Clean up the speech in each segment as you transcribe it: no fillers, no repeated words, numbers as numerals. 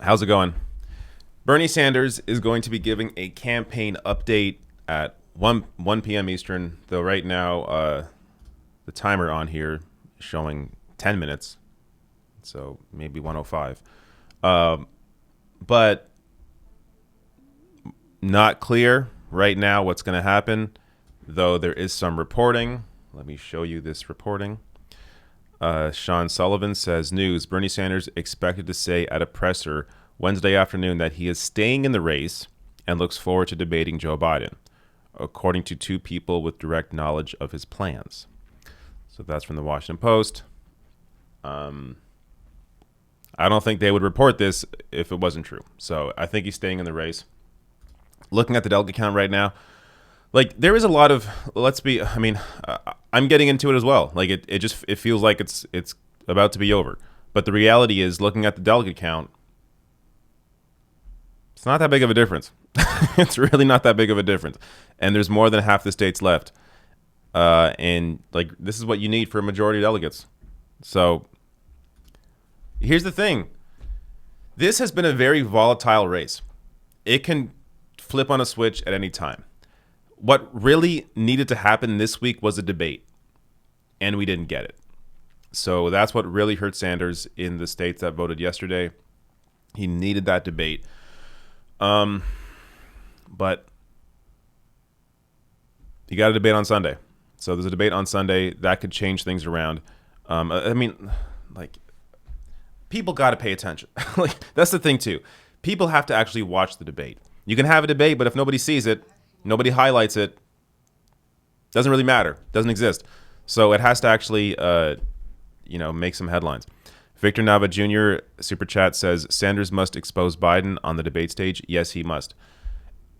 How's it going? Bernie Sanders is going to be giving a campaign update at 1 p.m. Eastern, though right now the timer on here is showing 10 minutes, so maybe 1:05. But not clear right now what's going to happen, though there is some reporting. Let me show you this reporting. Sean Sullivan says, news, Bernie Sanders expected to say at a presser Wednesday afternoon that he is staying in the race and looks forward to debating Joe Biden, according to two people with direct knowledge of his plans. So that's from the Washington Post. I don't think they would report this if it wasn't true. So I think he's staying in the race. Looking at the delegate count right now, like there is a lot of, I'm getting into it as well. Like it feels like it's about to be over. But the reality is, looking at the delegate count, it's not that big of a difference. It's really not that big of a difference. And there's more than half the states left. And like, this is what you need for a majority of delegates. So here's the thing. This has been a very volatile race. It can flip on a switch at any time. What really needed to happen this week was a debate, and we didn't get it. So that's what really hurt Sanders in the states that voted yesterday. He needed that debate. But you got a debate on Sunday. So there's a debate on Sunday that could change things around. People got to pay attention. Like, that's the thing too. People have to actually watch the debate. You can have a debate, but if nobody sees it, nobody highlights it, doesn't really matter. Doesn't exist. So it has to actually, make some headlines. Victor Nava Jr. Super Chat says, Sanders must expose Biden on the debate stage. Yes, he must.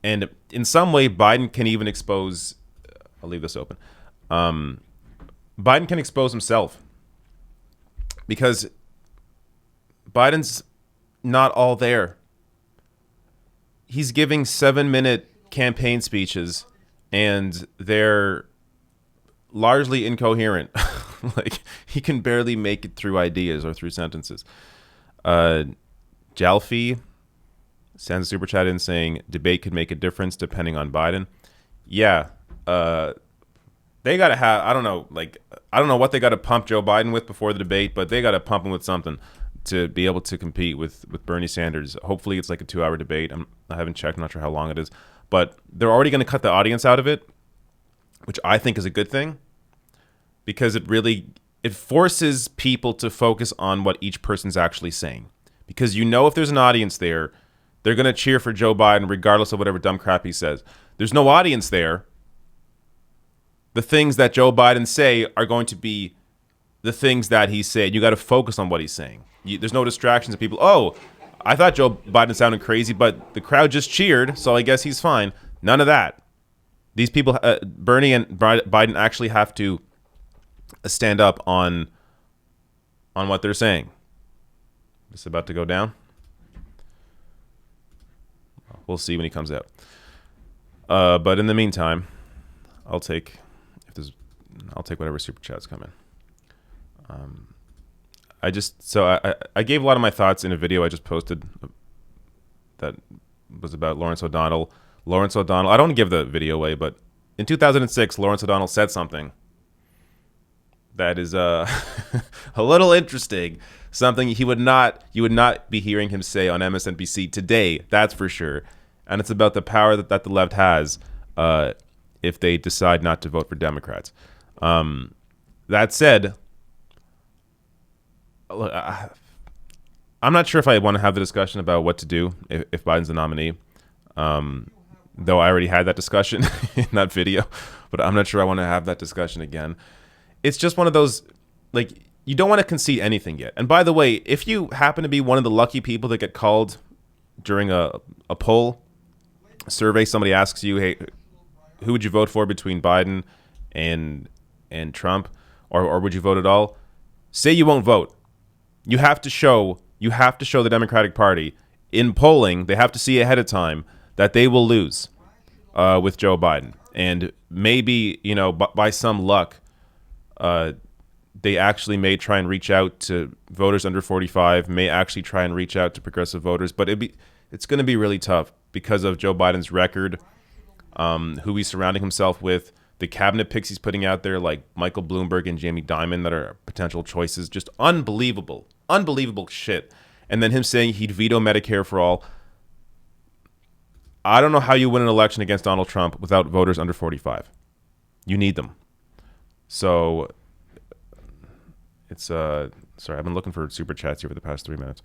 And in some way, Biden can even expose, I'll leave this open. Biden can expose himself because Biden's not all there. He's giving 7-minute campaign speeches and they're largely incoherent. Like, he can barely make it through ideas or through sentences. Jalfi sends a super chat in saying debate could make a difference depending on Biden. Yeah. They got to have, I don't know what they got to pump Joe Biden with before the debate, but they got to pump him with something to be able to compete with Bernie Sanders. Hopefully it's like a 2-hour debate. I haven't checked. I'm not sure how long it is, but they're already going to cut the audience out of it, which I think is a good thing because it forces people to focus on what each person's actually saying. Because if there's an audience there, they're going to cheer for Joe Biden regardless of whatever dumb crap he says. There's no audience there. The things that Joe Biden say are going to be the things that he said. You got to focus on what he's saying. There's no distractions of people. Oh, I thought Joe Biden sounded crazy, but the crowd just cheered, so I guess he's fine. None of that. These people, Bernie and Biden, actually have to stand up on what they're saying. It's about to go down. We'll see when he comes out. But in the meantime, I'll take whatever super chats come in. I gave a lot of my thoughts in a video I just posted that was about Lawrence O'Donnell. I don't want to give the video away, but in 2006, Lawrence O'Donnell said something that is a little interesting. Something you would not be hearing him say on MSNBC today, that's for sure. And it's about the power that the left has if they decide not to vote for Democrats. That said, look, I'm not sure if I want to have the discussion about what to do if Biden's the nominee. Though I already had that discussion in that video, but I'm not sure I want to have that discussion again. It's just one of those, like, you don't want to concede anything yet. And by the way, if you happen to be one of the lucky people that get called during a poll, a survey, somebody asks you, hey, who would you vote for between Biden and Trump, or would you vote at all? Say you won't vote. You have to show the Democratic Party in polling. They have to see ahead of time that they will lose with Joe Biden, and maybe by some luck, they actually may try and reach out to voters under 45, may actually try and reach out to progressive voters, but it's going to be really tough because of Joe Biden's record, who he's surrounding himself with, the cabinet picks he's putting out there like Michael Bloomberg and Jamie Dimon that are potential choices. Just unbelievable shit. And then him saying he'd veto Medicare for all. I don't know how you win an election against Donald Trump without voters under 45. You need them. So it's sorry, I've been looking for super chats here for the past 3 minutes.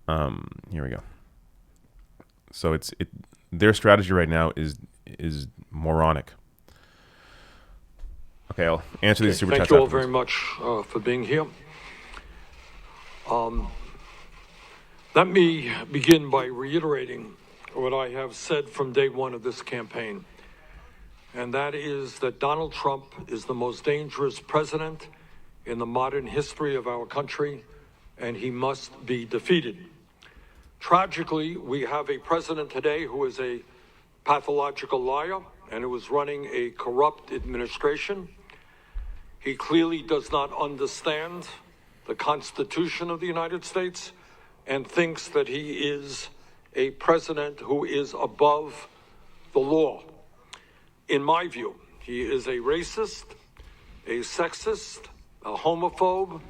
Here we go. So their strategy right now is moronic. Okay, I'll answer these super chats. Thank you all very much for being here. Let me begin by reiterating what I have said from day one of this campaign, and that is that Donald Trump is the most dangerous president in the modern history of our country, and he must be defeated. Tragically, we have a president today who is a pathological liar and who is running a corrupt administration. He clearly does not understand the Constitution of the United States and thinks that he is a president who is above the law. In my view, he is a racist, a sexist, a homophobe,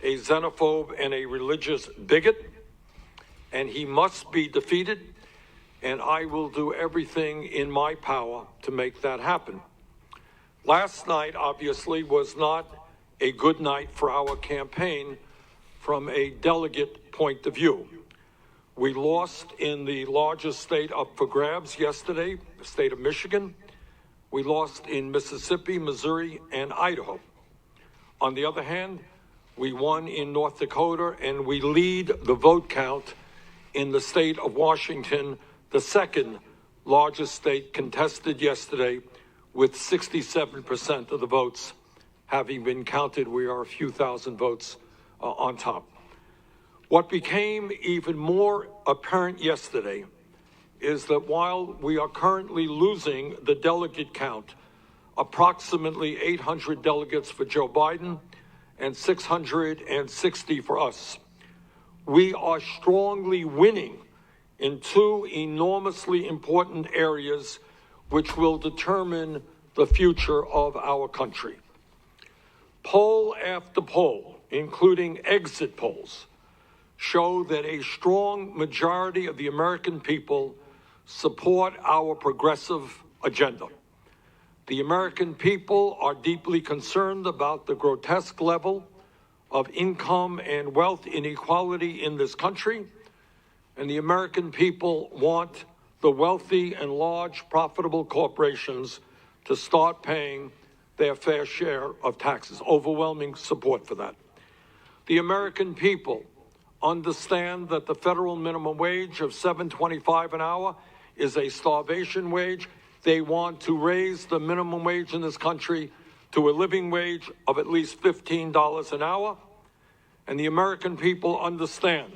a xenophobe, and a religious bigot, and he must be defeated, and I will do everything in my power to make that happen. Last night, obviously, was not a good night for our campaign from a delegate point of view. We lost in the largest state up for grabs yesterday, the state of Michigan. We lost in Mississippi, Missouri, and Idaho. On the other hand, we won in North Dakota, and we lead the vote count in the state of Washington, the second largest state contested yesterday, with 67% of the votes having been counted. We are a few thousand votes on top. What became even more apparent yesterday is that while we are currently losing the delegate count, approximately 800 delegates for Joe Biden and 660 for us, we are strongly winning in two enormously important areas which will determine the future of our country. Poll after poll, including exit polls, show that a strong majority of the American people support our progressive agenda. The American people are deeply concerned about the grotesque level of income and wealth inequality in this country, and the American people want the wealthy and large profitable corporations to start paying their fair share of taxes. Overwhelming support for that. The American people understand that the federal minimum wage of $7.25 an hour is a starvation wage. They want to raise the minimum wage in this country to a living wage of at least $15 an hour. And the American people understand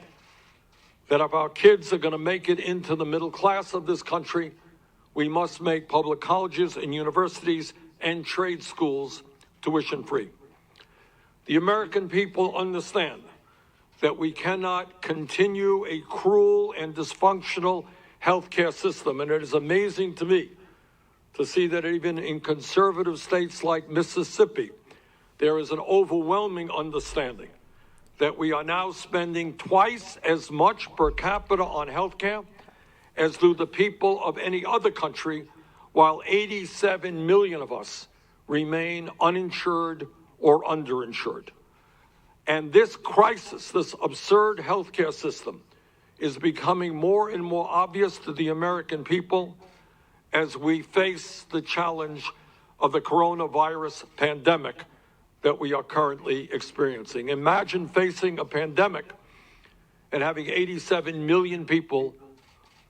that if our kids are going to make it into the middle class of this country, we must make public colleges and universities and trade schools tuition free. The American people understand that we cannot continue a cruel and dysfunctional healthcare system. And it is amazing to me to see that even in conservative states like Mississippi, there is an overwhelming understanding that we are now spending twice as much per capita on healthcare as do the people of any other country, while 87 million of us remain uninsured or underinsured. And this crisis, this absurd healthcare system, is becoming more and more obvious to the American people as we face the challenge of the coronavirus pandemic that we are currently experiencing. Imagine facing a pandemic and having 87 million people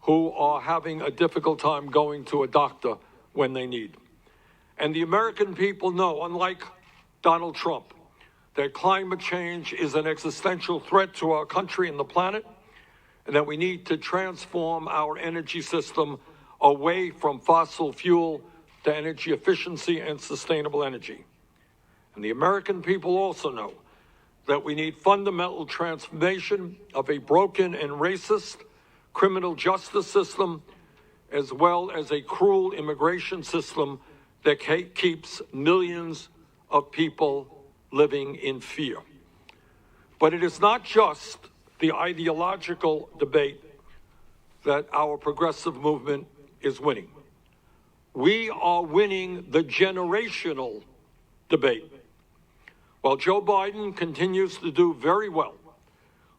who are having a difficult time going to a doctor when they need. And the American people know, unlike Donald Trump, that climate change is an existential threat to our country and the planet, and that we need to transform our energy system away from fossil fuel to energy efficiency and sustainable energy. And the American people also know that we need fundamental transformation of a broken and racist criminal justice system, as well as a cruel immigration system that keeps millions of people living in fear. But it is not just the ideological debate that our progressive movement is winning. We are winning the generational debate. While Joe Biden continues to do very well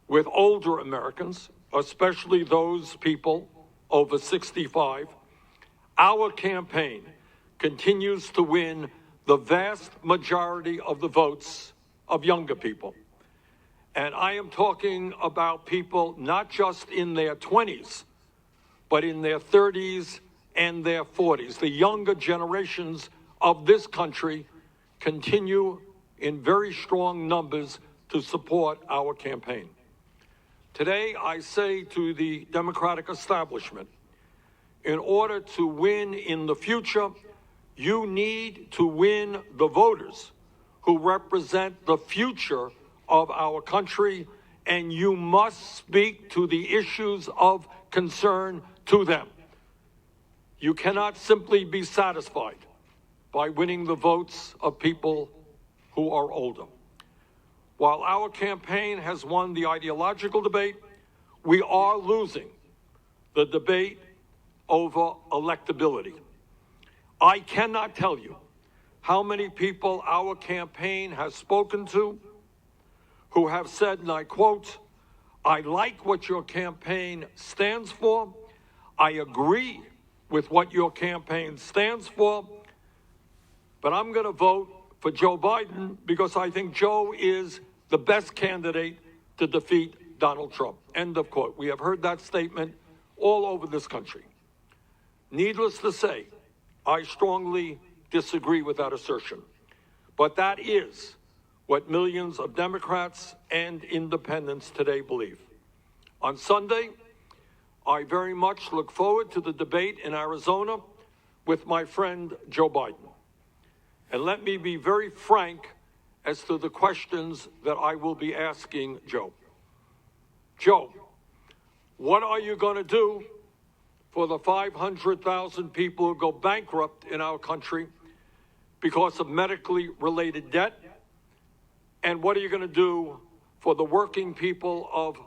with older Americans, especially those people over 65, our campaign continues to win the vast majority of the votes of younger people. And I am talking about people not just in their 20s, but in their 30s and their 40s. The younger generations of this country continue in very strong numbers to support our campaign. Today, I say to the Democratic establishment, in order to win in the future, you need to win the voters who represent the future of our country, and you must speak to the issues of concern to them. You cannot simply be satisfied by winning the votes of people who are older. While our campaign has won the ideological debate, we are losing the debate over electability. I cannot tell you how many people our campaign has spoken to who have said, and I quote, "I like what your campaign stands for. I agree with what your campaign stands for, but I'm going to vote for Joe Biden because I think Joe is the best candidate to defeat Donald Trump." End of quote. We have heard that statement all over this country. Needless to say, I strongly disagree with that assertion. But that is what millions of Democrats and independents today believe. On Sunday, I very much look forward to the debate in Arizona with my friend Joe Biden. And let me be very frank as to the questions that I will be asking Joe. Joe, what are you going to do for the 500,000 people who go bankrupt in our country because of medically related debt? And what are you going to do for the working people of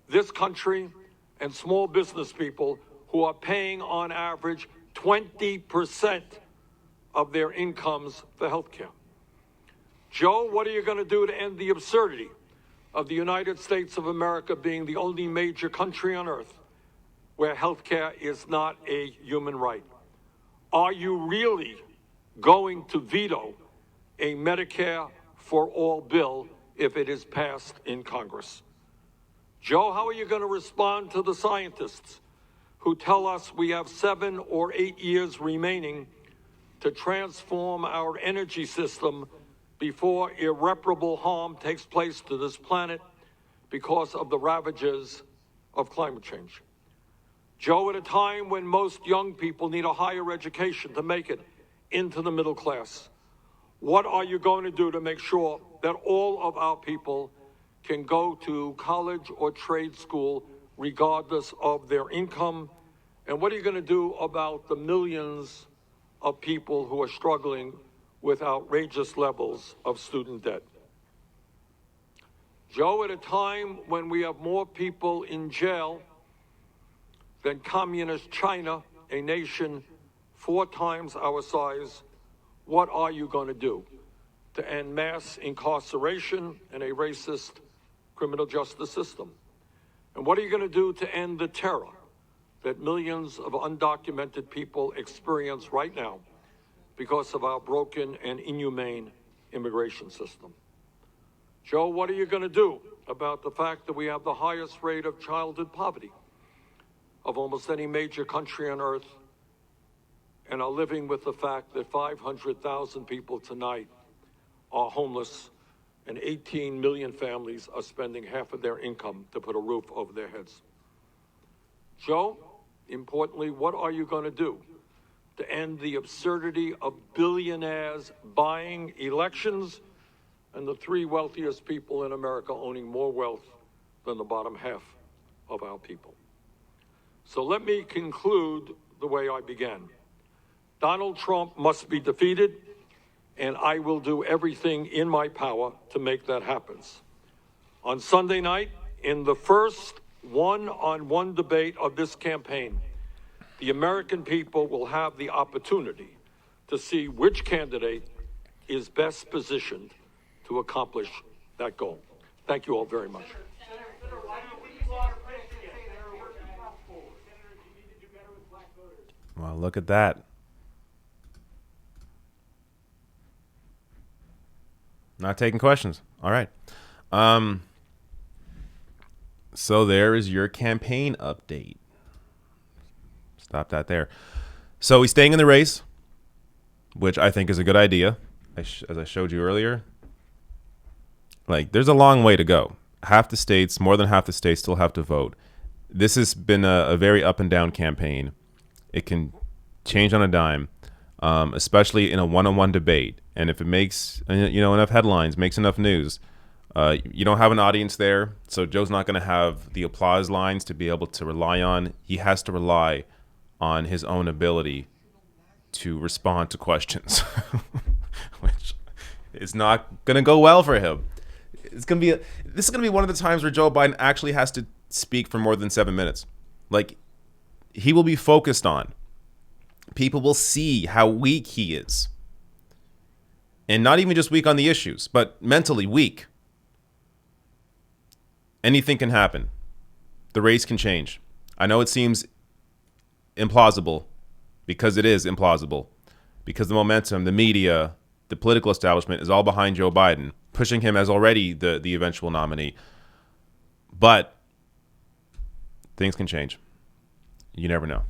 this country and small business people who are paying on average 20% of their incomes for health care? Joe, what are you going to do to end the absurdity of the United States of America being the only major country on earth where health care is not a human right? Are you really going to veto a Medicare for all bill if it is passed in Congress? Joe, how are you going to respond to the scientists who tell us we have 7 or 8 years remaining to transform our energy system before irreparable harm takes place to this planet because of the ravages of climate change? Joe, at a time when most young people need a higher education to make it into the middle class, what are you going to do to make sure that all of our people can go to college or trade school regardless of their income? And what are you going to do about the millions of people who are struggling with outrageous levels of student debt? Joe, at a time when we have more people in jail than communist China, a nation 4 times our size, what are you going to do to end mass incarceration and a racist criminal justice system? And what are you going to do to end the terror that millions of undocumented people experience right now because of our broken and inhumane immigration system? Joe, what are you going to do about the fact that we have the highest rate of childhood poverty of almost any major country on earth, and are living with the fact that 500,000 people tonight are homeless and 18 million families are spending half of their income to put a roof over their heads? Joe, importantly, what are you going to do to end the absurdity of billionaires buying elections and the three wealthiest people in America owning more wealth than the bottom half of our people. So let me conclude the way I began. Donald Trump must be defeated, and I will do everything in my power to make that happen. On Sunday night, in the first one-on-one debate of this campaign, the American people will have the opportunity to see which candidate is best positioned to accomplish that goal. Thank you all very much. Well, look at that. Not taking questions. All right. So there is your campaign update. Stop that there. So he's staying in the race, which I think is a good idea. As I showed you earlier, like there's a long way to go. Half the states, more than half the states, still have to vote. This has been a very up and down campaign. It can change on a dime, especially in a one-on-one debate. And if it makes enough headlines, makes enough news, you don't have an audience there, so Joe's not going to have the applause lines to be able to rely on. He has to rely on his own ability to respond to questions, which is not going to go well for him. This is going to be one of the times where Joe Biden actually has to speak for more than 7 minutes. Like, he will be focused on. People will see how weak he is. And not even just weak on the issues, but mentally weak. Anything can happen. The race can change. I know it seems implausible, because it is implausible. Because the momentum, the media, the political establishment is all behind Joe Biden, pushing him as already the eventual nominee. But things can change. You never know.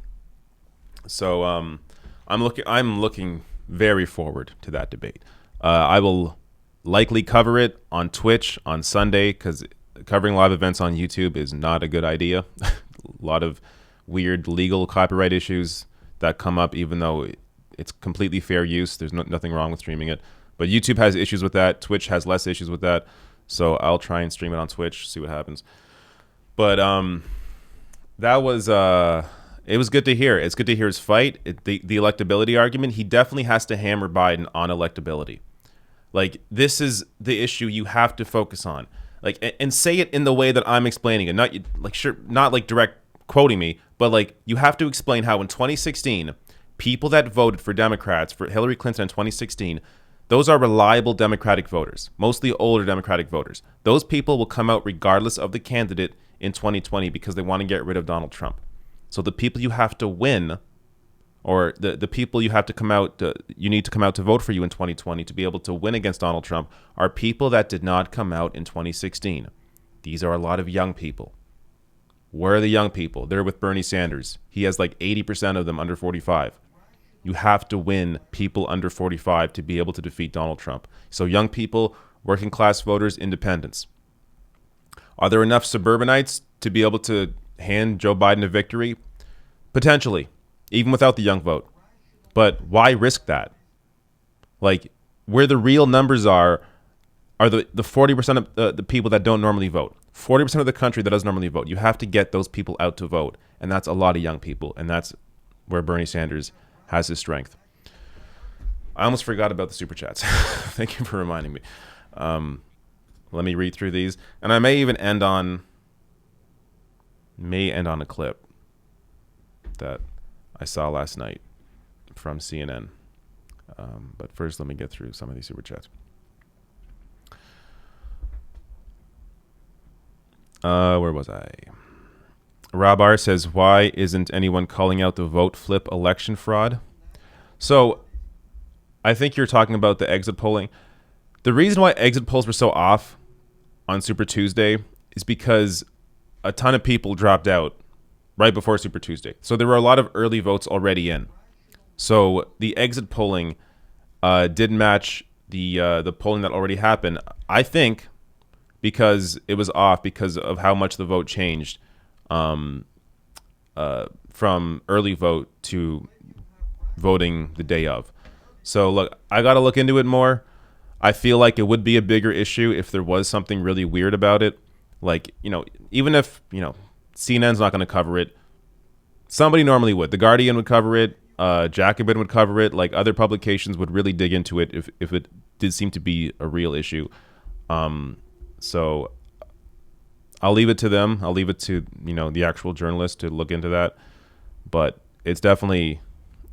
So I'm looking very forward to that debate. I will likely cover it on Twitch on Sunday, because covering live events on YouTube is not a good idea. A lot of weird legal copyright issues that come up, even though it's completely fair use. There's nothing wrong with streaming it. But YouTube has issues with that. Twitch has less issues with that. So I'll try and stream it on Twitch, see what happens. But that was it was good to hear. It's good to hear his fight. The electability argument. He definitely has to hammer Biden on electability. Like, this is the issue you have to focus on. Like, and say it in the way that I'm explaining it. Not like direct quoting me, but like, you have to explain how in 2016, people that voted for Democrats, for Hillary Clinton in 2016, those are reliable Democratic voters, mostly older Democratic voters. Those people will come out regardless of the candidate in 2020 because they want to get rid of Donald Trump. So the people you have to win, or the people you have to come out, you need to come out to vote for you in 2020 to be able to win against Donald Trump, are people that did not come out in 2016. These are a lot of young people. Where are the young people? They're with Bernie Sanders. He has like 80% of them under 45. You have to win people under 45 to be able to defeat Donald Trump. So young people, working class voters, independents. Are there enough suburbanites to be able to hand Joe Biden a victory? Potentially, even without the young vote. But why risk that? Like, where the real numbers are the 40% of the people that don't normally vote. 40% of the country that doesn't normally vote. You have to get those people out to vote. And that's a lot of young people. And that's where Bernie Sanders has his strength. I almost forgot about the super chats. Thank you for reminding me. Let me read through these. And I may even end on a clip that I saw last night from CNN. But first, let me get through some of these super chats. Where was I? Rob R says, why isn't anyone calling out the vote flip election fraud? So I think you're talking about the exit polling. The reason why exit polls were so off on Super Tuesday is because a ton of people dropped out right before Super Tuesday. So there were a lot of early votes already in. So the exit polling didn't match the polling that already happened. I think because it was off because of how much the vote changed from early vote to voting the day of. So look, I got to look into it more. I feel like it would be a bigger issue if there was something really weird about it. Like, even if, CNN's not going to cover it, somebody normally would. The Guardian would cover it. Jacobin would cover it. Like, other publications would really dig into it if it did seem to be a real issue. So I'll leave it to them. I'll leave it to, the actual journalist to look into that. But it's definitely,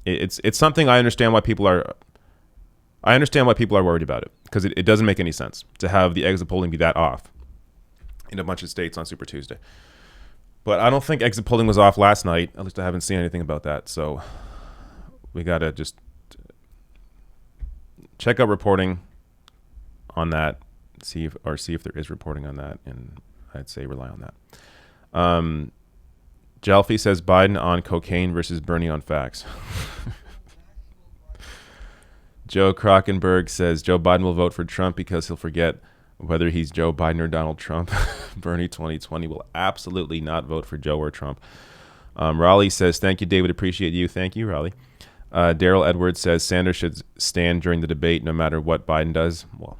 it's something I understand why people are worried about it, because it doesn't make any sense to have the exit polling be that off in a bunch of states on Super Tuesday. But I don't think exit polling was off last night. At least I haven't seen anything about that. So we got to just check out reporting on that, see if there is reporting on that, and I'd say rely on that. Jalfi says Biden on cocaine versus Bernie on facts. Joe Krockenberg says Joe Biden will vote for Trump because he'll forget whether he's Joe Biden or Donald Trump. Bernie 2020 will absolutely not vote for Joe or Trump. Raleigh says, thank you, David. Appreciate you. Thank you, Raleigh. Daryl Edwards says Sanders should stand during the debate no matter what Biden does. Well,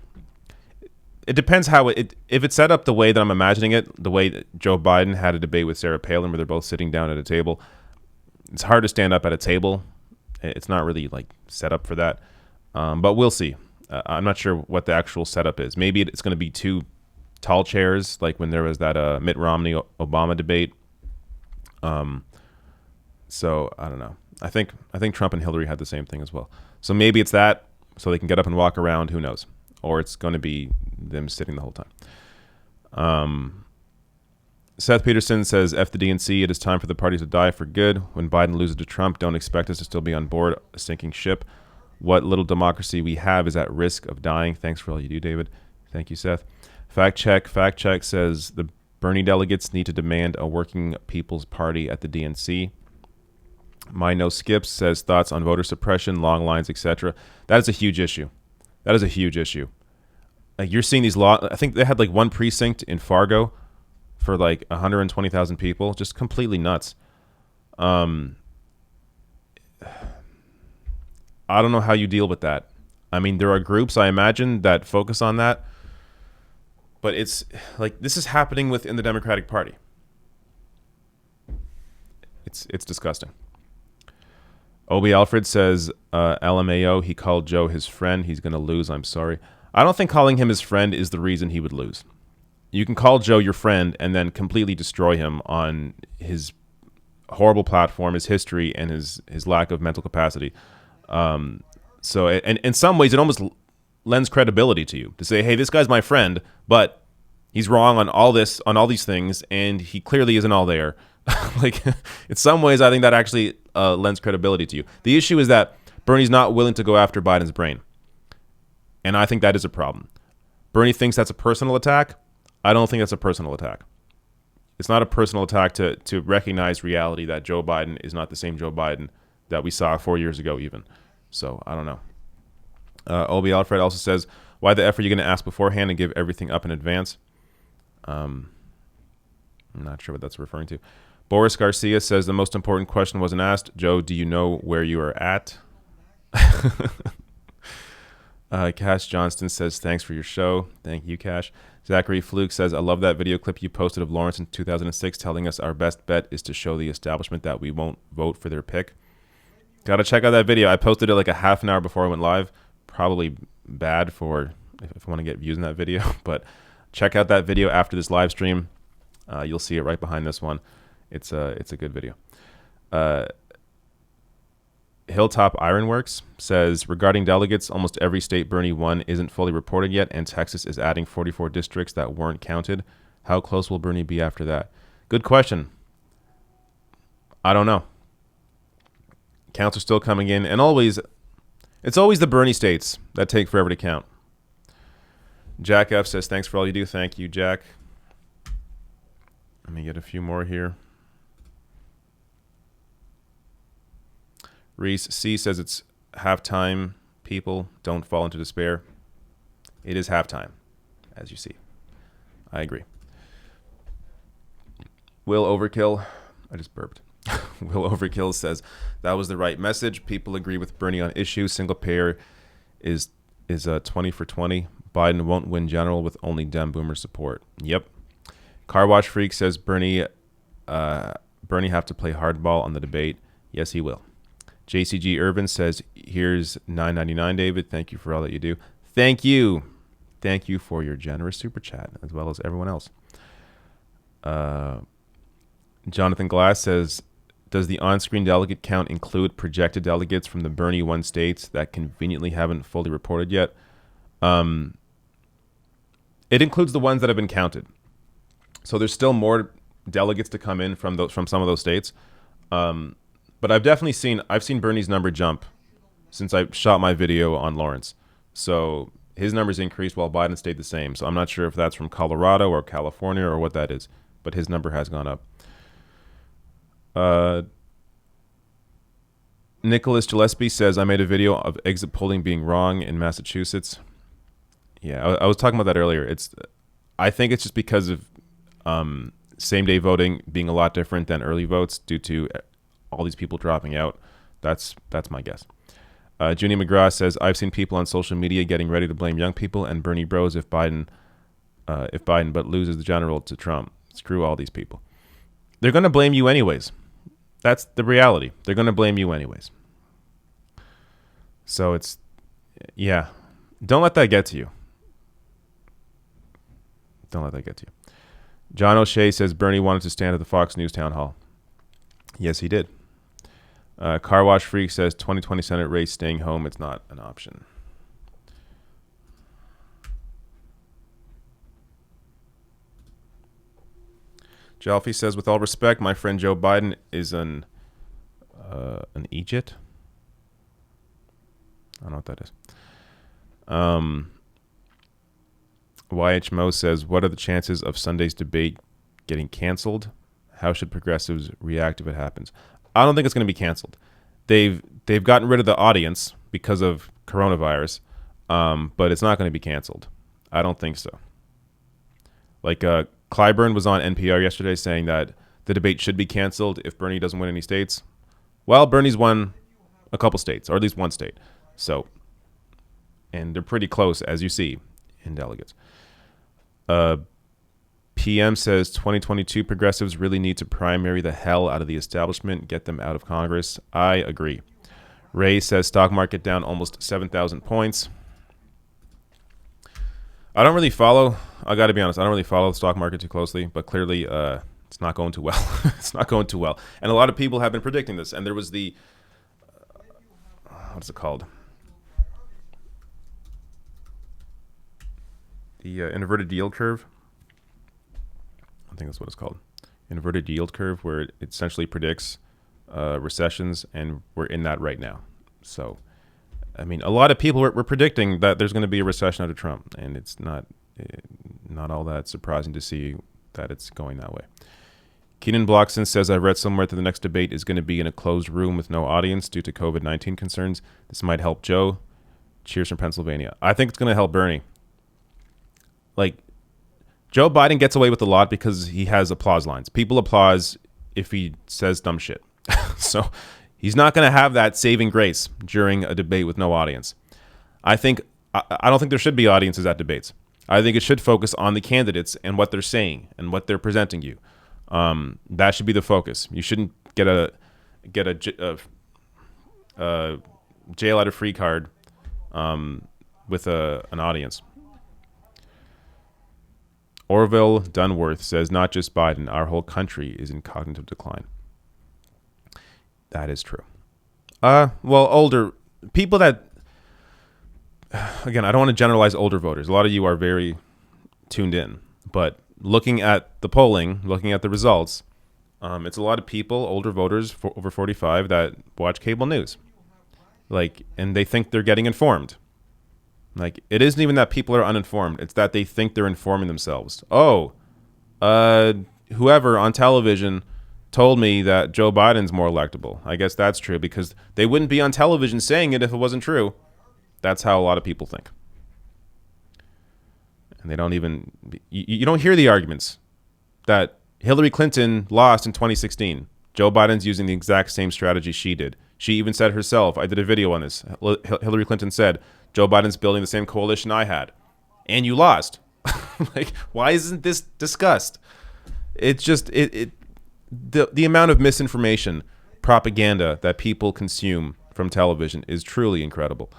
it depends how if it's set up the way that I'm imagining it, the way that Joe Biden had a debate with Sarah Palin where they're both sitting down at a table. It's hard to stand up at a table. It's not really like set up for that. But we'll see. I'm not sure what the actual setup is. Maybe it's going to be two tall chairs, like when there was that Mitt Romney Obama debate. So I don't know. I think Trump and Hillary had the same thing as well. So maybe it's that, so they can get up and walk around. Who knows? Or it's going to be them sitting the whole time. Seth Peterson says, F the DNC, it is time for the party to die for good. When Biden loses to Trump, don't expect us to still be on board a sinking ship. What little democracy we have is at risk of dying. Thanks for all you do, David. Thank you, Seth. Fact check says the Bernie delegates need to demand a working people's party at the DNC. My No Skips says thoughts on voter suppression, long lines, etc. That is a huge issue. Like, you're seeing these I think they had like one precinct in Fargo for like 120,000 people. Just completely nuts. I don't know how you deal with that. I mean, there are groups, I imagine, that focus on that. But it's like, this is happening within the Democratic Party. It's disgusting. Obi Alfred says, LMAO, he called Joe his friend. He's going to lose. I'm sorry. I don't think calling him his friend is the reason he would lose. You can call Joe your friend and then completely destroy him on his horrible platform, his history, and his lack of mental capacity. So in some ways, it almost lends credibility to you to say, hey, this guy's my friend, but he's wrong on all these things, and he clearly isn't all there. Like, in some ways, I think that actually lends credibility to you. The issue is that Bernie's not willing to go after Biden's brain. And I think that is a problem. Bernie thinks that's a personal attack. I don't think that's a personal attack. It's not a personal attack to recognize reality that Joe Biden is not the same Joe Biden that we saw 4 years ago even. So, I don't know. Obi Alfred also says, why the F are you going to ask beforehand and give everything up in advance? I'm not sure what that's referring to. Boris Garcia says the most important question wasn't asked. Joe, do you know where you are at? Cash Johnston says, thanks for your show. Thank you, Cash. Zachary Fluke says, I love that video clip you posted of Lawrence in 2006 telling us our best bet is to show the establishment that we won't vote for their pick. Got to check out that video. I posted it like a half an hour before I went live. Probably bad for if I want to get views in that video. But check out that video after this live stream. You'll see it right behind this one. It's a good video. Hilltop Ironworks says, regarding delegates, almost every state Bernie won isn't fully reported yet, and Texas is adding 44 districts that weren't counted. How close will Bernie be after that? Good question. I don't know. Counts are still coming in, and it's always the Bernie states that take forever to count. Jack F says, thanks for all you do. Thank you, Jack. Let me get a few more here. Reese C says it's halftime. People don't fall into despair. It is halftime, as you see. I agree. Will Overkill, I just burped. Will Overkill says that was the right message. People agree with Bernie on issues. Single payer is is 20 for 20. Biden won't win general with only Dem Boomer support. Yep. Car Wash Freak says Bernie have to play hardball on the debate. Yes, he will. JCG Irvin says, here's $9.99, David. Thank you for all that you do. Thank you. Thank you for your generous super chat, as well as everyone else. Jonathan Glass says, does the on-screen delegate count include projected delegates from the Bernie won states that conveniently haven't fully reported yet? It includes the ones that have been counted. So there's still more delegates to come in from some of those states. But I've seen Bernie's number jump since I shot my video on Lawrence. So his numbers increased while Biden stayed the same. So I'm not sure if that's from Colorado or California or what that is, but his number has gone up. Nicholas Gillespie says, I made a video of exit polling being wrong in Massachusetts. Yeah, I was talking about that earlier. I think it's just because of same-day voting being a lot different than early votes due to all these people dropping out. That's my guess. Junie McGrath says, I've seen people on social media getting ready to blame young people and Bernie bros if Biden but loses the general to Trump. Screw all these people. They're going to blame you anyways. That's the reality. They're going to blame you anyways. So yeah. Don't let that get to you. Don't let that get to you. John O'Shea says Bernie wanted to stand at the Fox News town hall. Yes, he did. Car Wash Freak says 2020 Senate race staying home. It's not an option. Jalfi says, with all respect, my friend Joe Biden is an Egypt. I don't know what that is. YH Mo says, what are the chances of Sunday's debate getting canceled? How should progressives react if it happens? I don't think it's going to be canceled. They've gotten rid of the audience because of coronavirus, but it's not going to be canceled. I don't think so. Like Clyburn was on NPR yesterday saying that the debate should be canceled if Bernie doesn't win any states. Well, Bernie's won a couple states, or at least one state. So, and they're pretty close, as you see, in delegates. PM says 2022 progressives really need to primary the hell out of the establishment, get them out of Congress. I agree. Ray says stock market down almost 7,000 points. I don't really follow, I got to be honest, I don't really follow the stock market too closely, but clearly it's not going too well. It's not going too well. And a lot of people have been predicting this. And there was the, what's it called? The inverted yield curve. I think that's what it's called. Inverted yield curve, where it essentially predicts recessions, and we're in that right now. So, I mean, a lot of people were predicting that there's going to be a recession under Trump, and it's not all that surprising to see that it's going that way. Keenan Blockson says, I've read somewhere that the next debate is going to be in a closed room with no audience due to COVID-19 concerns. This might help Joe. Cheers from Pennsylvania. I think it's going to help Bernie. Like, Joe Biden gets away with a lot because he has applause lines. People applause if he says dumb shit. So he's not going to have that saving grace during a debate with no audience. I don't think there should be audiences at debates. I think it should focus on the candidates and what they're saying and what they're presenting you. That should be the focus. You shouldn't get a jail out of free card with an audience. Orville Dunworth says, not just Biden, our whole country is in cognitive decline. That is true. Well, older people that, again, I don't want to generalize older voters. A lot of you are very tuned in, but looking at the polling, looking at the results, it's a lot of people, older voters over 45 that watch cable news. And they think they're getting informed. It isn't even that people are uninformed. It's that they think they're informing themselves. Oh, whoever on television told me that Joe Biden's more electable. I guess that's true because they wouldn't be on television saying it if it wasn't true. That's how a lot of people think. And they don't even, you don't hear the arguments that Hillary Clinton lost in 2016. Joe Biden's using the exact same strategy she did. She even said herself, I did a video on this. Hillary Clinton said, Joe Biden's building the same coalition I had, and you lost. Like, why isn't this discussed? It's just the amount of misinformation, propaganda that people consume from television is truly incredible.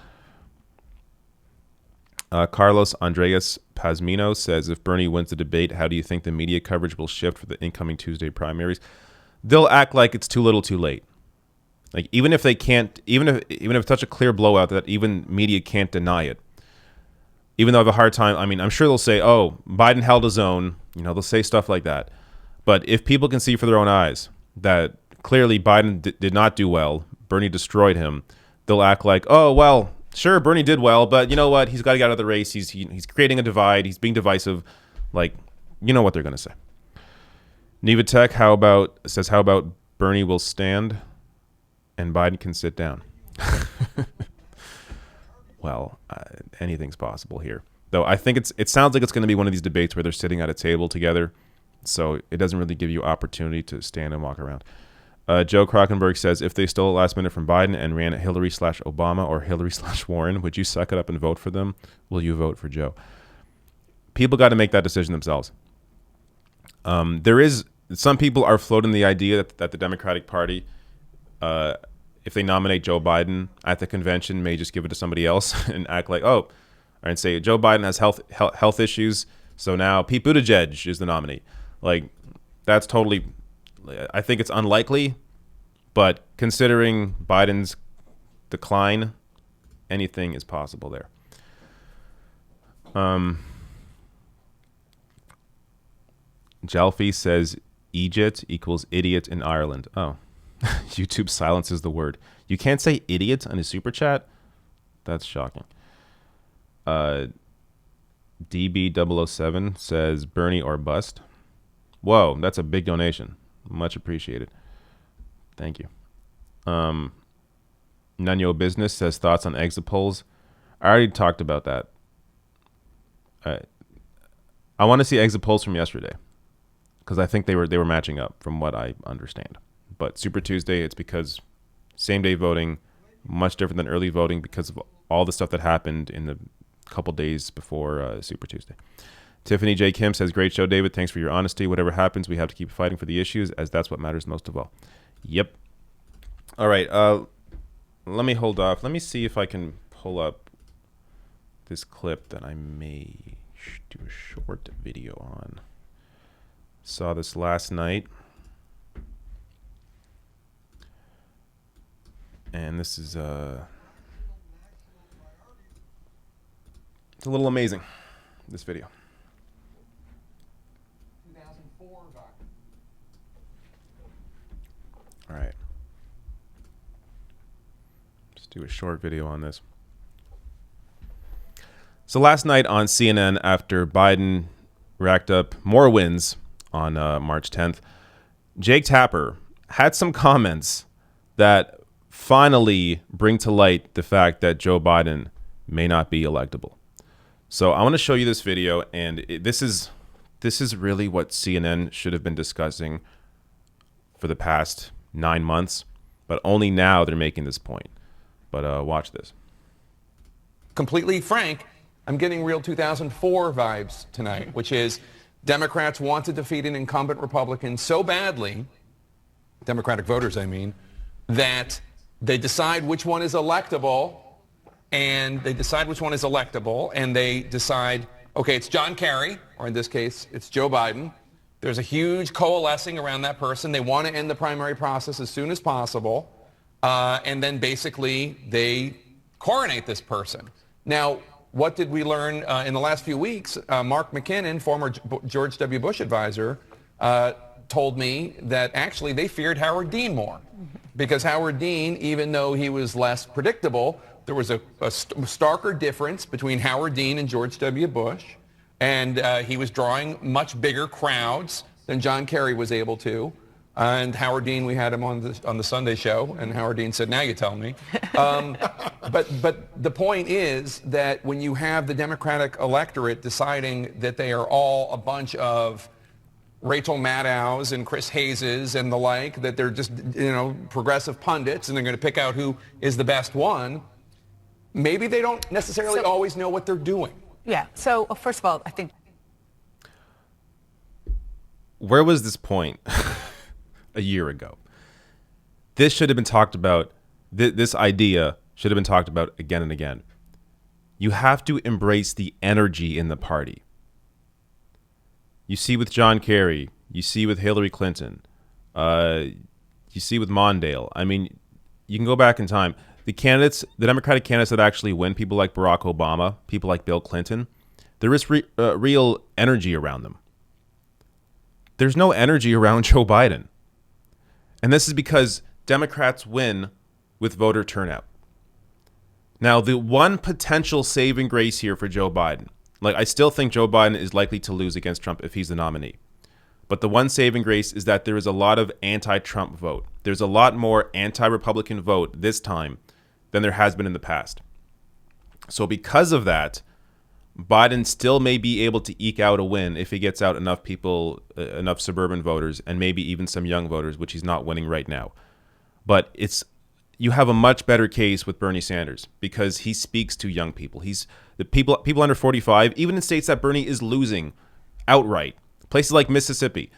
Carlos Andreas Pazmino says, if Bernie wins the debate, how do you think the media coverage will shift for the incoming Tuesday primaries? They'll act like it's too little too late. Like, even if they can't, even if it's such a clear blowout that even media can't deny it. Even though I have a hard time, I mean, I'm sure they'll say, oh, Biden held his own. They'll say stuff like that. But if people can see for their own eyes that clearly Biden did not do well, Bernie destroyed him, they'll act like, oh, well, sure, Bernie did well, but you know what? He's got to get out of the race. He's creating a divide. He's being divisive. Like, you know what they're going to say. Neva Tech, how about Bernie will stand and Biden can sit down? Well, anything's possible here. Though I think it sounds like it's going to be one of these debates where they're sitting at a table together, so it doesn't really give you opportunity to stand and walk around. Joe Krockenberg says, if they stole last minute from Biden and ran Hillary/Obama or Hillary/Warren, would you suck it up and vote for them? Will you vote for Joe? People got to make that decision themselves. Some people are floating the idea that the Democratic Party, if they nominate Joe Biden at the convention, may just give it to somebody else and act like, and say Joe Biden has health issues, so now Pete Buttigieg is the nominee. Like, that's totally, I think it's unlikely, but considering Biden's decline, anything is possible there. Jalfi says Egypt equals idiot in Ireland. Oh, YouTube silences the word. You can't say idiot on a super chat? That's shocking. DB007 says Bernie or bust. Whoa, that's a big donation. Much appreciated. Thank you. Nunyo Business says thoughts on exit polls. I already talked about that. I want to see exit polls from yesterday because I think they were matching up from what I understand. But Super Tuesday, it's because same day voting, much different than early voting because of all the stuff that happened in the couple days before Super Tuesday. Tiffany J. Kim says, great show, David. Thanks for your honesty. Whatever happens, we have to keep fighting for the issues as that's what matters most of all. Yep. All right. Let me hold off. Let me see if I can pull up this clip that I may do a short video on. Saw this last night. And this is it's a little amazing, this video. 2004 All right. Let's do a short video on this. So last night on CNN, after Biden racked up more wins on March 10th, Jake Tapper had some comments that finally bring to light the fact that Joe Biden may not be electable. So I want to show you this video, and this is really what CNN should have been discussing for the past 9 months, but only now they're making this point. But watch this. Completely frank, I'm getting real 2004 vibes tonight, which is Democrats want to defeat an incumbent Republican so badly, Democratic voters I mean, that they decide which one is electable, and they decide, okay, it's John Kerry, or in this case, it's Joe Biden. There's a huge coalescing around that person. They want to end the primary process as soon as possible, and then basically they coronate this person. Now, what did we learn in the last few weeks? Mark McKinnon, former George W. Bush advisor, told me that actually they feared Howard Dean more. Because Howard Dean, even though he was less predictable, there was a starker difference between Howard Dean and George W. Bush. And he was drawing much bigger crowds than John Kerry was able to. And Howard Dean, we had him on the Sunday show, and Howard Dean said, now you tell me. But the point is that when you have the Democratic electorate deciding that they are all a bunch of Rachel Maddow's and Chris Hayes's and the like, that they're just, progressive pundits, and they're going to pick out who is the best one, maybe they don't necessarily always know what they're doing. Yeah. So first of all, I think. Where was this point a year ago? This should have been talked about. This idea should have been talked about again and again. You have to embrace the energy in the party. You see with John Kerry, you see with Hillary Clinton, you see with Mondale. I mean, you can go back in time. The Democratic candidates that actually win, people like Barack Obama, people like Bill Clinton, there is real energy around them. There's no energy around Joe Biden. And this is because Democrats win with voter turnout. Now, the one potential saving grace here for Joe Biden, like I still think Joe Biden is likely to lose against Trump if he's the nominee. But the one saving grace is that there is a lot of anti-Trump vote. There's a lot more anti-Republican vote this time than there has been in the past. So because of that, Biden still may be able to eke out a win if he gets out enough people, enough suburban voters, and maybe even some young voters, which he's not winning right now. But you have a much better case with Bernie Sanders because he speaks to young people. He's the people under 45, even in states that Bernie is losing outright, places like Mississippi.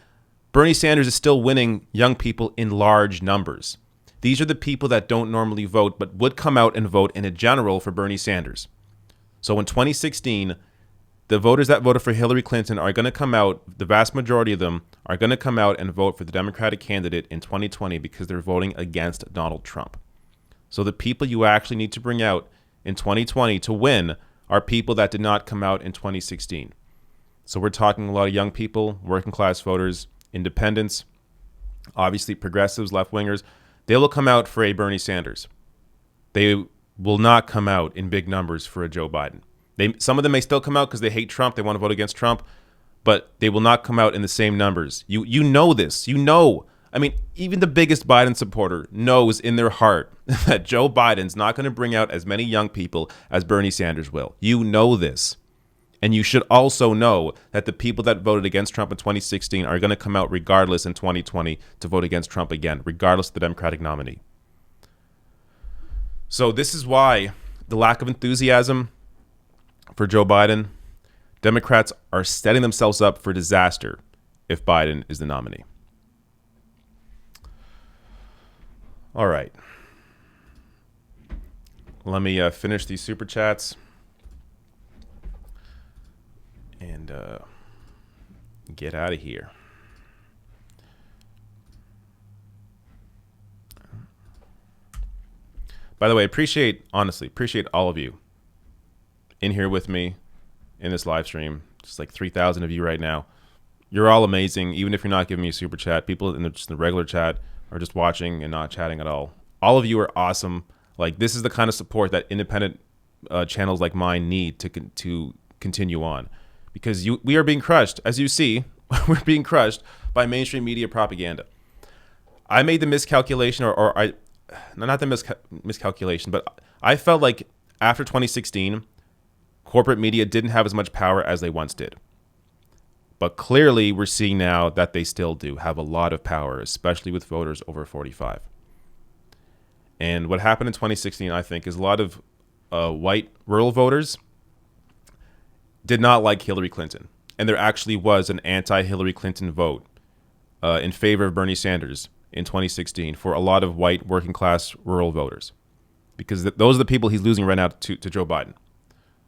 Bernie Sanders is still winning young people in large numbers. These are the people that don't normally vote, but would come out and vote in a general for Bernie Sanders. So in 2016, the voters that voted for Hillary Clinton are going to come out, the vast majority of them are going to come out and vote for the Democratic candidate in 2020 because they're voting against Donald Trump. So the people you actually need to bring out in 2020 to win are people that did not come out in 2016. So we're talking a lot of young people, working class voters, independents, obviously progressives, left-wingers. They will come out for a Bernie Sanders. They will not come out in big numbers for a Joe Biden. Some of them may still come out because they hate Trump. They want to vote against Trump, but they will not come out in the same numbers. You know this. You know. I mean, even the biggest Biden supporter knows in their heart that Joe Biden's not going to bring out as many young people as Bernie Sanders will. You know this. And you should also know that the people that voted against Trump in 2016 are going to come out regardless in 2020 to vote against Trump again, regardless of the Democratic nominee. So this is why the lack of enthusiasm for Joe Biden, Democrats are setting themselves up for disaster if Biden is the nominee. All right. Let me finish these super chats and get out of here. By the way, honestly appreciate all of you in here with me in this live stream. Just like 3,000 of you right now. You're all amazing, even if you're not giving me a super chat. People in just the regular chat are just watching and not chatting at all. All of you are awesome. Like, this is the kind of support that independent channels like mine need to continue on. Because we are being crushed. As you see, we're being crushed by mainstream media propaganda. I made the miscalculation, not the miscalculation, but I felt like after 2016, corporate media didn't have as much power as they once did. But clearly, we're seeing now that they still do have a lot of power, especially with voters over 45. And what happened in 2016, I think, is a lot of white rural voters did not like Hillary Clinton. And there actually was an anti-Hillary Clinton vote in favor of Bernie Sanders in 2016 for a lot of white working class rural voters. Because those are the people he's losing right now to Joe Biden.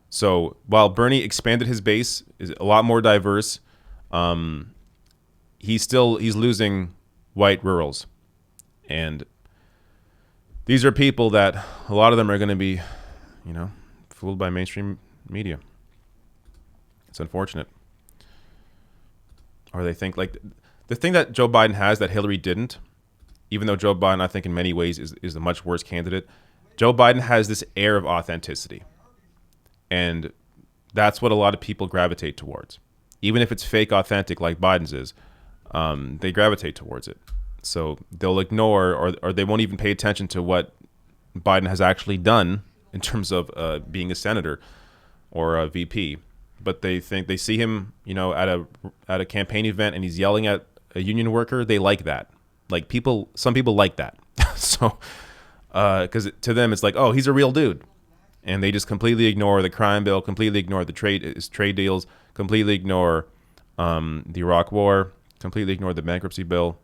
So while Bernie expanded his base, is a lot more diverse, he's losing white rurals. And these are people that a lot of them are going to be, fooled by mainstream media. It's unfortunate. Or they think, like, the thing that Joe Biden has that Hillary didn't, even though Joe Biden, I think, in many ways is a much worse candidate, Joe Biden has this air of authenticity. And that's what a lot of people gravitate towards. Even if it's fake authentic like Biden's is, they gravitate towards it. So they'll ignore or they won't even pay attention to what Biden has actually done in terms of being a senator or a VP. But they think they see him, at a campaign event and he's yelling at a union worker. They like that. Like some people like that. So, because to them it's like, oh, he's a real dude. and they just completely ignore the crime bill, completely ignore the trade deals, completely ignore the Iraq War, completely ignore the bankruptcy bill,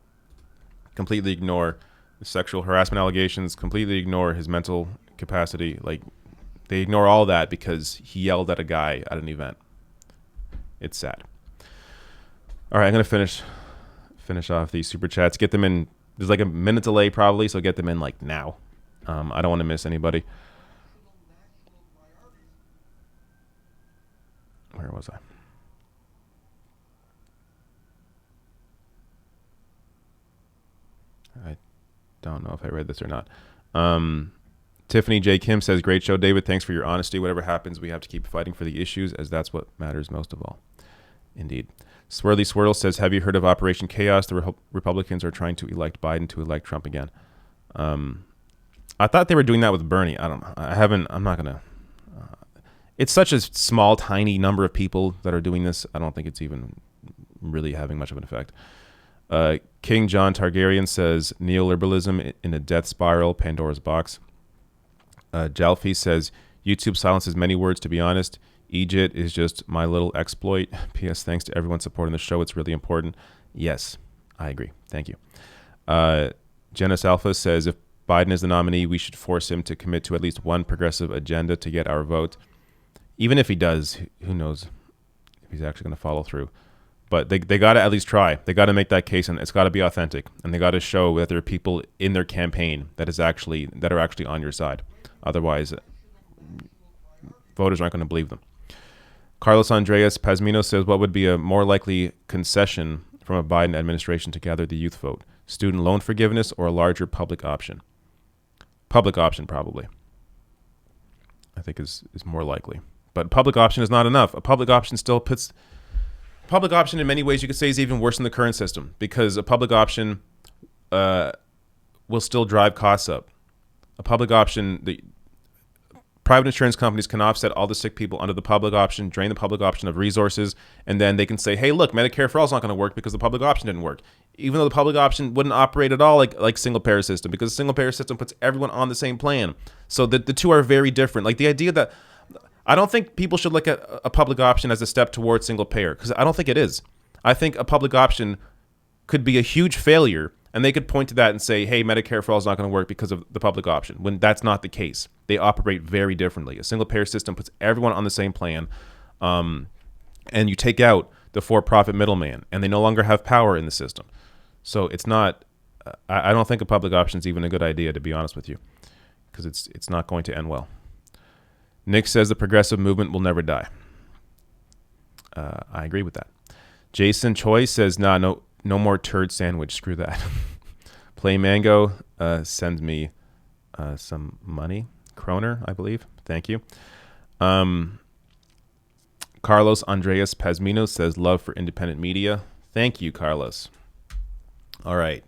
completely ignore the sexual harassment allegations, completely ignore his mental capacity. Like, they ignore all that because he yelled at a guy at an event. It's sad. All right, I'm gonna finish off these super chats. Get them in. There's like a minute delay probably, so get them in like now. I don't want to miss anybody. Where was I? I don't know if I read this or not. Tiffany J. Kim says, great show, David. Thanks for your honesty. Whatever happens, we have to keep fighting for the issues, as that's what matters most of all. Indeed. Swirly Swirl says, have you heard of Operation Chaos? The Republicans are trying to elect Biden to elect Trump again. I thought they were doing that with Bernie. I don't know. I'm not going to. It's such a small, tiny number of people that are doing this. I don't think it's even really having much of an effect. King John Targaryen says, neoliberalism in a death spiral, Pandora's box. Jalfi says, YouTube silences many words, to be honest. Egypt is just my little exploit. P.S. Thanks to everyone supporting the show. It's really important. Yes, I agree. Thank you. Genis Alpha says, if Biden is the nominee, we should force him to commit to at least one progressive agenda to get our vote. Even if he does, who knows if he's actually going to follow through. But they got to at least try. They got to make that case, and it's got to be authentic. And they got to show that there are people in their campaign that are actually on your side. Otherwise, voters aren't going to believe them. Carlos Andreas Pazmino says, what would be a more likely concession from a Biden administration to gather the youth vote? Student loan forgiveness or a larger public option? Public option, probably. I think is more likely. But public option is not enough. A public option still puts... Public option in many ways you could say is even worse than the current system, because a public option will still drive costs up. A public option, the private insurance companies can offset all the sick people under the public option, drain the public option of resources, and then they can say, hey, look, Medicare for all is not going to work because the public option didn't work. Even though the public option wouldn't operate at all like single payer system, because the single payer system puts everyone on the same plan. So the two are very different. Like the idea that I don't think people should look at a public option as a step towards single payer, because I don't think it is. I think a public option could be a huge failure, and they could point to that and say, hey, Medicare for all is not going to work because of the public option, when that's not the case. They operate very differently. A single payer system puts everyone on the same plan, and you take out the for-profit middleman, and they no longer have power in the system. So it's not, I don't think a public option is even a good idea, to be honest with you, because it's not going to end well. Nick says the progressive movement will never die. I agree with that. Jason Choi says, no more turd sandwich. Screw that. Play Mango sends me some money. Kroner, I believe. Thank you. Carlos Andreas Pazmino says, love for independent media. Thank you, Carlos. All right.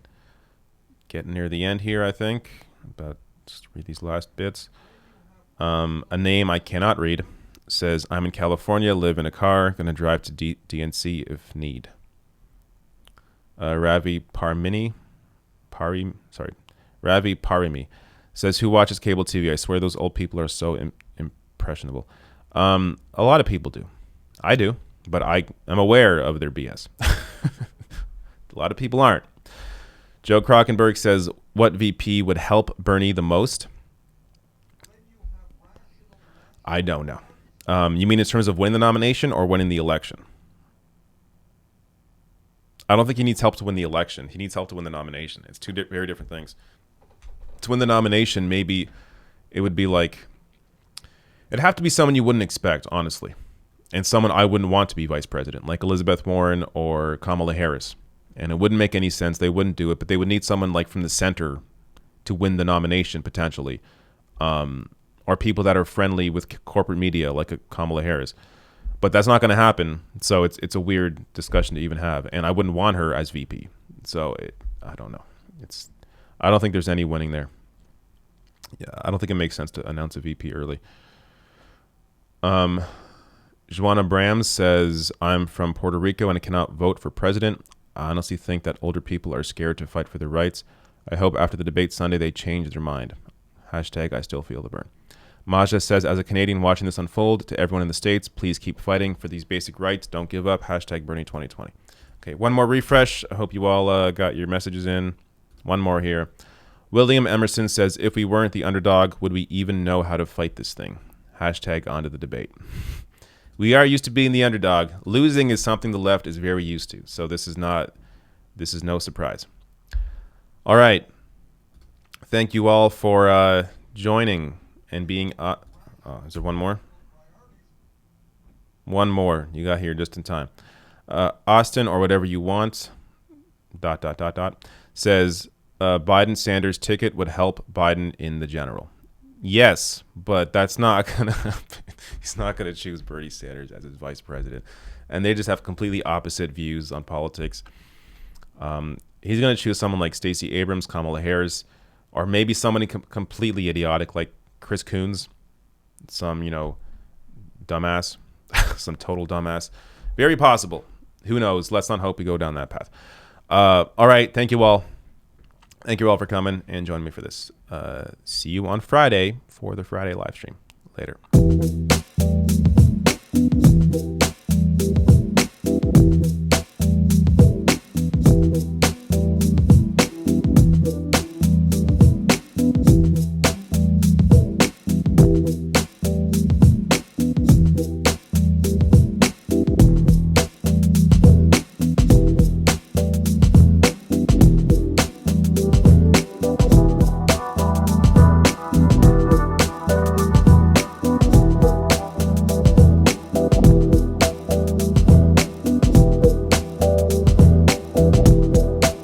Getting near the end here, I think. About just read these last bits. A name I cannot read says, I'm in California, live in a car, going to drive to DNC if need. Ravi Parimi says, who watches cable TV? I swear those old people are so impressionable. A lot of people do. I do, but I am aware of their BS. A lot of people aren't. Joe Krockenberg says, what VP would help Bernie the most? I don't know. You mean in terms of winning the nomination or winning the election? I don't think he needs help to win the election. He needs help to win the nomination. It's two very different things. To win the nomination, maybe it would be like, it'd have to be someone you wouldn't expect, honestly, and someone I wouldn't want to be vice president, like Elizabeth Warren or Kamala Harris. And it wouldn't make any sense. They wouldn't do it, but they would need someone like from the center to win the nomination potentially. Or people that are friendly with corporate media, like a Kamala Harris. But that's not going to happen. So it's a weird discussion to even have. And I wouldn't want her as VP. So I don't know. I don't think there's any winning there. Yeah, I don't think it makes sense to announce a VP early. Joanna Brams says, I'm from Puerto Rico and I cannot vote for president. I honestly think that older people are scared to fight for their rights. I hope after the debate Sunday they change their mind. # I still feel the burn. Maja says, as a Canadian watching this unfold, to everyone in the States, please keep fighting for these basic rights. Don't give up. Hashtag Bernie 2020. Okay, one more refresh. I hope you all got your messages in. One more here. William Emerson says, if we weren't the underdog, would we even know how to fight this thing? Hashtag on to the debate. We are used to being the underdog. Losing is something the left is very used to. So this is no surprise. All right. Thank you all for joining and being... is there one more? One more. You got here just in time. Austin, or whatever you want, ... says Biden-Sanders ticket would help Biden in the general. Yes, but that's not going to happen. He's not going to choose Bernie Sanders as his vice president. And they just have completely opposite views on politics. He's going to choose someone like Stacey Abrams, Kamala Harris, or maybe somebody completely idiotic like Chris Coons, some, dumbass, some total dumbass. Very possible. Who knows? Let's not hope we go down that path. All right. Thank you all. Thank you all for coming and joining me for this. See you on Friday for the Friday live stream. Later.